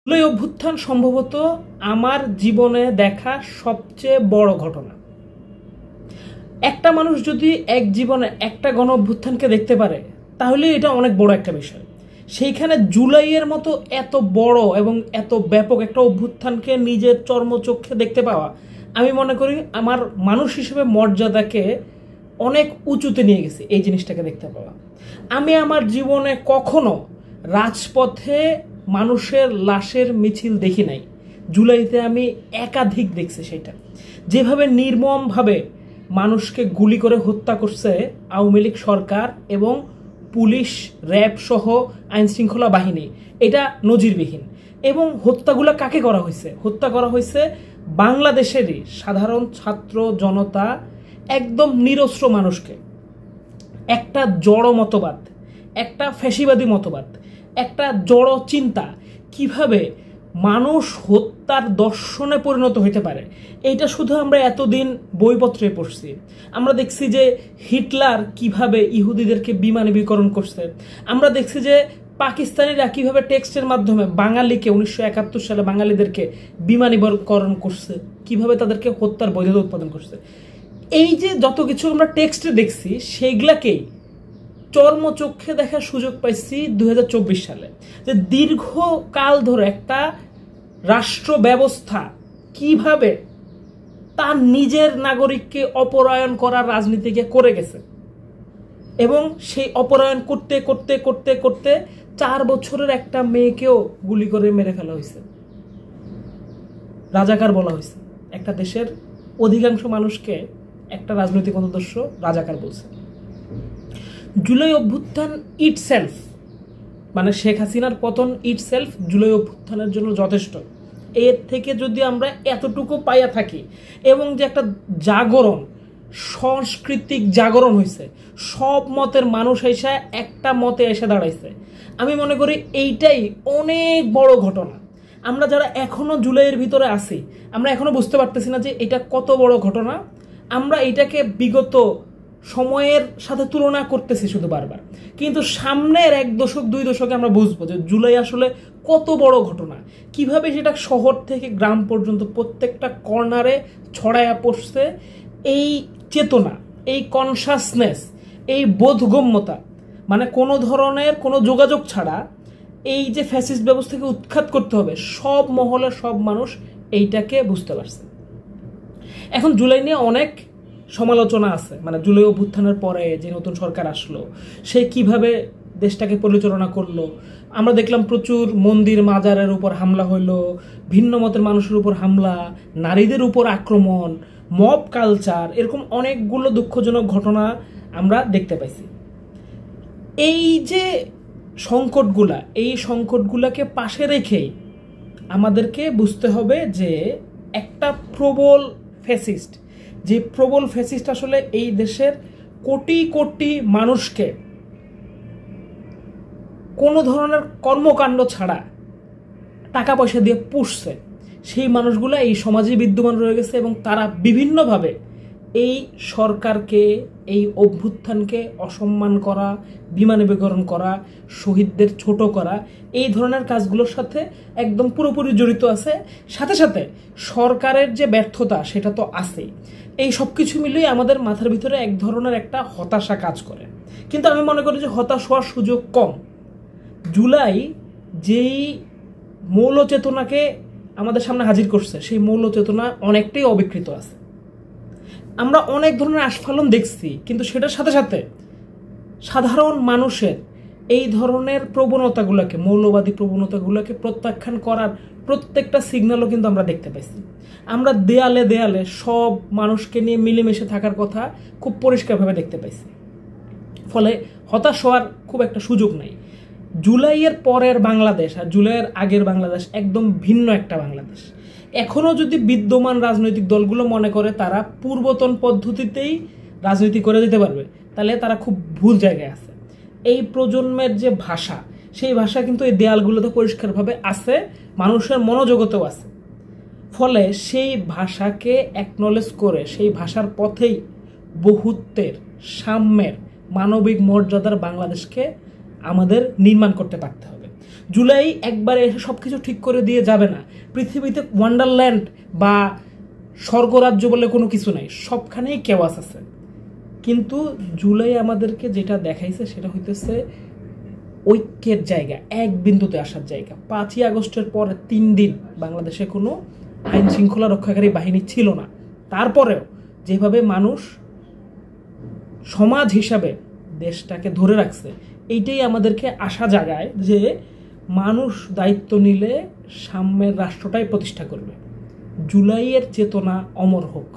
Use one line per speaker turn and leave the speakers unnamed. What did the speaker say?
জুলাই অভ্যুত্থান সম্ভবত আমার জীবনে দেখা সবচেয়ে বড় ঘটনা। একটা মানুষ যদি এক জীবনে একটা গণ অভ্যুত্থানকে দেখতে পারে তাহলে এটা অনেক বড় একটা বিষয়। সেইখানে জুলাইয়ের মতো এত বড় এবং এত ব্যাপক একটা অভ্যুত্থানকে নিজের চর্মচক্ষে দেখতে পাওয়া, আমি মনে করি আমার মানুষ হিসেবে মর্যাদাকে অনেক উঁচুতে নিয়ে গেছে এই জিনিসটাকে দেখতে পাওয়া। আমি আমার জীবনে কখনো রাজপথে মানুষের লাশের মিছিল দেখি নাই। জুলাইতে আমি একাধিক দেখছি। সেটা যেভাবে নির্মমভাবে মানুষকে গুলি করে হত্যা করছে আওয়ামী লীগ সরকার এবং পুলিশ, র্যাব সহ আইন শৃঙ্খলা বাহিনী, এটা নজিরবিহীন। এবং হত্যাগুলো কাকে করা হয়েছে? হত্যা করা হয়েছে বাংলাদেশেরই সাধারণ ছাত্র জনতা, একদম নিরস্ত্র মানুষকে। একটা জড় মতবাদ, একটা ফ্যাসিবাদী মতবাদ, একটা জড় চিন্তা কিভাবে মানুষ হত্যার দর্শনে পরিণত হইতে পারে, এইটা শুধু আমরা এতদিন বইপত্রে পড়ছি। আমরা দেখছি যে হিটলার কিভাবে ইহুদিদেরকে বিমানীকরণ করছে। আমরা দেখছি যে পাকিস্তানিরা কিভাবে টেক্সটের মাধ্যমে বাঙালিকে 1971 সালে বাঙালিদেরকে বিমানীকরণ করছে, কিভাবে তাদেরকে হত্যার বৈধতা উৎপাদন করছে। এই যে যত কিছু আমরা টেক্সটে দেখছি সেইগুলাকেই চর্মচক্ষে দেখার সুযোগ পাইছি 2024 সালে। যে দীর্ঘকাল ধরে একটা রাষ্ট্র ব্যবস্থা কিভাবে তার নিজের নাগরিককে অপহরণ করার রাজনীতিকে করে গেছে, এবং সেই অপহরণ করতে করতে করতে করতে 4 বছরের একটা মেয়েকেও গুলি করে মেরে ফেলা হয়েছে। রাজাকার বলা হয়েছে। একটা দেশের অধিকাংশ মানুষকে একটা রাজনৈতিক মতাদর্শ রাজাকার বলছে। জুলাই অভ্যুত্থান ইটসেলফ, মানে শেখ হাসিনার পতন ইটসেলফ জুলাই অভ্যুত্থানের জন্য যথেষ্ট। এর থেকে যদি আমরা এতটুকু পাইয়া থাকি, এবং যে একটা জাগরণ, সাংস্কৃতিক জাগরণ হয়েছে, সব মতের মানুষ এসে একটা মতে এসে দাঁড়াইছে, আমি মনে করি এইটাই অনেক বড় ঘটনা। আমরা যারা এখনো জুলাইয়ের ভিতরে আছি, আমরা এখনো বুঝতে পারতেছি না যে এটা কত বড় ঘটনা। আমরা এটাকে বিগত সময়ের সাথে তুলনা করতেছি শুধু বারবার, কিন্তু সামনের 1 দশক 2 দশকে আমরা বুঝবো যে জুলাই আসলে কত বড় ঘটনা, কিভাবে সেটা শহর থেকে গ্রাম পর্যন্ত প্রত্যেকটা কর্নারে ছড়ায়া পড়ছে। এই চেতনা, এই কনসাসনেস, এই বোধগম্যতা, মানে কোনো ধরনের কোনো যোগাযোগ ছাড়া এই যে ফ্যাসিস্ট ব্যবস্থাকে উৎখাত করতে হবে, সব মহলের সব মানুষ এইটাকে বুঝতে পারছে। এখন জুলাই নিয়ে অনেক সমালোচনা আছে, মানে জুলাই অভ্যুত্থানের পরে যে নতুন সরকার আসলো সে কিভাবে দেশটাকে পরিচালনা করলো। আমরা দেখলাম প্রচুর মন্দির মাজারের উপর হামলা হইলো, ভিন্ন মতের মানুষের উপর হামলা, নারীদের উপর আক্রমণ, মব কালচার, এরকম অনেকগুলো দুঃখজনক ঘটনা আমরা দেখতে পাইছি। এই যে সংকটগুলা, এই সংকটগুলাকে পাশে রেখেই আমাদেরকে বুঝতে হবে যে একটা প্রবল ফ্যাসিস্ট, যে প্রবল ফ্যাসিস্ট আসলে এই দেশের কোটি কোটি মানুষকে কোনো ধরনের কর্মকাণ্ড ছাড়া টাকা পয়সা দিয়ে পুষছে, সেই মানুষগুলো এই সমাজে বিদ্যমান রয়ে গেছে, এবং তারা বিভিন্নভাবে এই সরকারকে, এই অভ্যুত্থানকে অসম্মান করা, বিমানীকরণ করা, শহীদদের ছোট করা, এই ধরনের কাজগুলোর সাথে একদম পুরোপুরি জড়িত আছে। সাথে সাথে সরকারের যে ব্যর্থতা সেটা তো আছেই। এই সব কিছু মিলিয়ে আমাদের মাথার ভিতরে এক ধরনের একটা হতাশা কাজ করে, কিন্তু আমি মনে করি যে হতাশ হওয়ার সুযোগ কম। জুলাই যেই মৌল চেতনাকে আমাদের সামনে হাজির করছে, সেই মৌল চেতনা অনেকটাই অবিকৃত আছে। আমরা অনেক ধরনের আস্ফালন দেখছি, কিন্তু সেটার সাথে সাথে সাধারণ মানুষের এই ধরনের প্রবণতাগুলোকে, মৌলবাদী প্রবণতাগুলোকে প্রত্যাখ্যান করার প্রত্যেকটা সিগন্যালও কিন্তু আমরা দেখতে পাইছি। আমরা দেয়ালে দেয়ালে সব মানুষকে নিয়ে মিলেমিশে থাকার কথা খুব পরিষ্কারভাবে দেখতে পাইছি। ফলে হতাশ হওয়ার খুব একটা সুযোগ নাই। জুলাইয়ের পরের বাংলাদেশ আর জুলাইয়ের আগের বাংলাদেশ একদম ভিন্ন একটা বাংলাদেশ। এখনও যদি বিদ্যমান রাজনৈতিক দলগুলো মনে করে তারা পূর্বতন পদ্ধতিতেই রাজনীতি করে দিতে পারবে, তাহলে তারা খুব ভুল জায়গায় আছে। এই প্রজন্মের যে ভাষা, সেই ভাষা কিন্তু এই দেয়ালগুলোতে পরিষ্কারভাবে আছে, মানুষের মনোজগতেও আছে। ফলে সেই ভাষাকে অ্যাকনলেজ করে সেই ভাষার পথেই বহুত্বের, সাম্যের, মানবিক মর্যাদার বাংলাদেশকে আমাদের নির্মাণ করতে পারতে হবে। জুলাই একবারে এসে সব কিছু ঠিক করে দিয়ে যাবে না। পৃথিবীতে ওয়ান্ডারল্যান্ড বা স্বর্গরাজ্য বলে কোনো কিছু নাই, সবখানেই কেওয়াস আছে। কিন্তু জুলাই আমাদেরকে যেটা দেখাইছে সেটা হইতেছে ঐক্যের জায়গা, এক বিন্দুতে আসার জায়গা। 5ই আগস্টের পর 3 দিন বাংলাদেশে কোনো আইন শৃঙ্খলা রক্ষাকারী বাহিনী ছিল না। তারপরেও যেভাবে মানুষ সমাজ হিসাবে দেশটাকে ধরে রাখছে, এইটাই আমাদেরকে আশা জাগায় যে মানুষ দায়িত্ব নিলে সাম্যের রাষ্ট্রটাই প্রতিষ্ঠা করবে। জুলাইয়ের চেতনা অমর হোক।